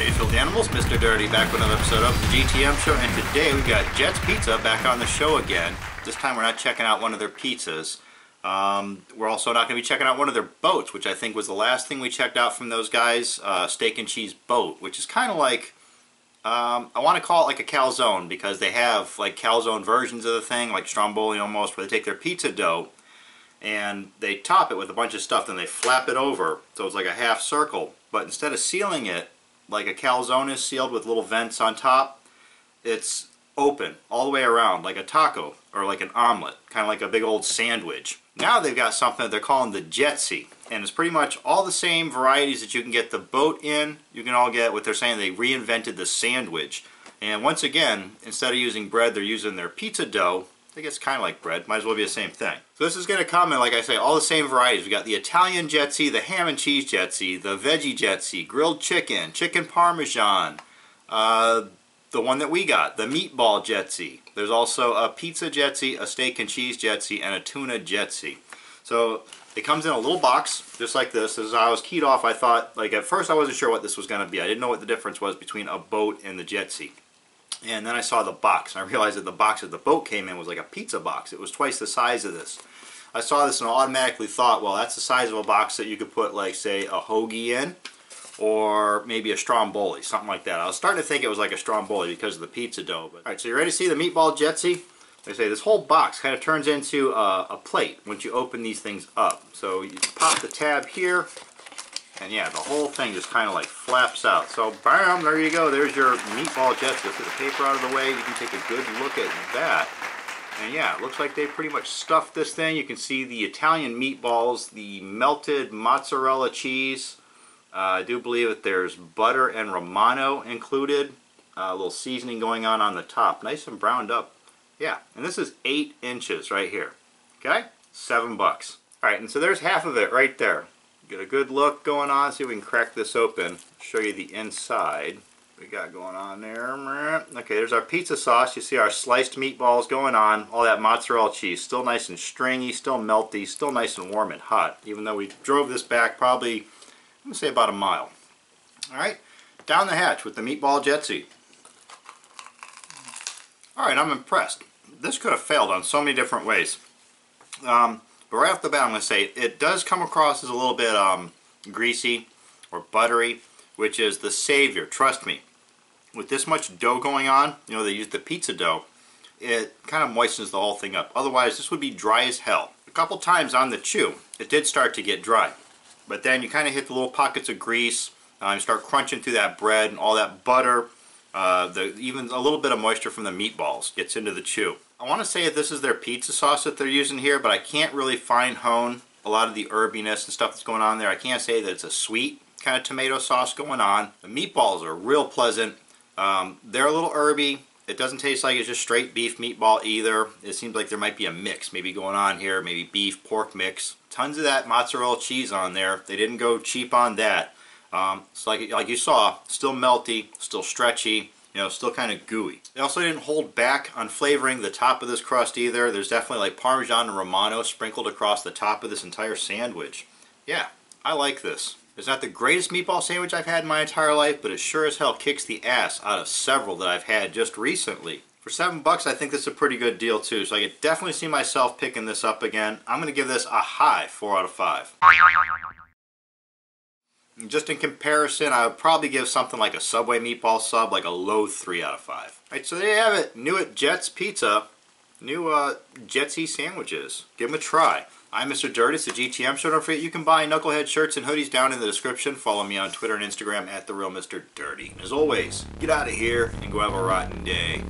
Hey, Field Animals, Mr. Dirty back with another episode of the GTM show, and today we've got Jet's Pizza back on the show again. This time we're not checking out one of their pizzas. We're also not going to be checking out one of their boats, which I think was the last thing we checked out from those guys, steak and cheese boat, which is kind of like, I want to call it like a calzone, because they have like calzone versions of the thing, like stromboli almost, where they take their pizza dough and they top it with a bunch of stuff, then they flap it over, so it's like a half circle. But instead of sealing it like a calzone is sealed with little vents on top, it's open all the way around like a taco or like an omelet, kind of like a big old sandwich. Now they've got something that they're calling the Jetzee, and it's pretty much all the same varieties that you can get the boat in. You can all get what they're saying, they reinvented the sandwich. And once again, instead of using bread, they're using their pizza dough. I think it's kind of like bread, might as well be the same thing. So this is going to come in, like I say, all the same varieties. We got the Italian Jetzee, the ham and cheese Jetzee, the veggie Jetzee, grilled chicken, chicken parmesan, the one that we got, the Meatball Jetzee. There's also a pizza Jetzee, a steak and cheese Jetzee, and a tuna Jetzee. So it comes in a little box, just like this. As I was keyed off, I thought, like at first I wasn't sure what this was going to be. I didn't know what the difference was between a boat and the Jetzee. And then I saw the box, and I realized that the box that the boat came in was like a pizza box. It was twice the size of this. I saw this and I automatically thought, well, that's the size of a box that you could put, like, say, a hoagie in, or maybe a stromboli, something like that. I was starting to think it was like a stromboli because of the pizza dough. But alright, so you ready to see the Meatball Jetzee? They say this whole box kind of turns into a plate once you open these things up. So you pop the tab here, and yeah, the whole thing just kind of like flaps out. So bam, there you go. There's your Meatball Jetzee. Let's get the paper out of the way. You can take a good look at that. And yeah, it looks like they pretty much stuffed this thing. You can see the Italian meatballs, the melted mozzarella cheese. I do believe that there's butter and Romano included. A little seasoning going on the top. Nice and browned up. Yeah, and this is 8 inches right here. Okay? $7. Alright, and so there's half of it right there. Get a good look going on, see if we can crack this open, show you the inside. What we got going on there. Okay, there's our pizza sauce. You see our sliced meatballs going on, all that mozzarella cheese, still nice and stringy, still melty, still nice and warm and hot, even though we drove this back probably, I'm going to say about a mile. Alright, down the hatch with the Meatball Jetzee. Alright, I'm impressed. This could have failed on so many different ways. But right off the bat, I'm going to say it does come across as a little bit greasy or buttery, which is the savior. Trust me. With this much dough going on, you know, they use the pizza dough, it kind of moistens the whole thing up. Otherwise, this would be dry as hell. A couple times on the chew, it did start to get dry. But then you kind of hit the little pockets of grease, you start crunching through that bread and all that butter. Even a little bit of moisture from the meatballs gets into the chew. I want to say that this is their pizza sauce that they're using here, but I can't really fine hone a lot of the herbiness and stuff that's going on there. I can't say that it's a sweet kind of tomato sauce going on. The meatballs are real pleasant. They're a little herby. It doesn't taste like it's just straight beef meatball either. It seems like there might be a mix maybe going on here, maybe beef, pork mix. Tons of that mozzarella cheese on there. They didn't go cheap on that. So like you saw, still melty, still stretchy. You know, still kind of gooey. They also didn't hold back on flavoring the top of this crust either. There's definitely like Parmesan and Romano sprinkled across the top of this entire sandwich. Yeah, I like this. It's not the greatest meatball sandwich I've had in my entire life, but it sure as hell kicks the ass out of several that I've had just recently. For $7, I think this is a pretty good deal too, so I could definitely see myself picking this up again. I'm going to give this a high 4 out of 5. Just in comparison, I would probably give something like a Subway meatball sub like a low 3 out of 5. Alright, so there you have it. New at Jet's Pizza. New Jetzee sandwiches. Give them a try. I'm Mr. Dirty. It's the GTM show. Don't forget you can buy Knucklehead shirts and hoodies down in the description. Follow me on Twitter and Instagram at TheRealMrDirty. As always, get out of here and go have a rotten day.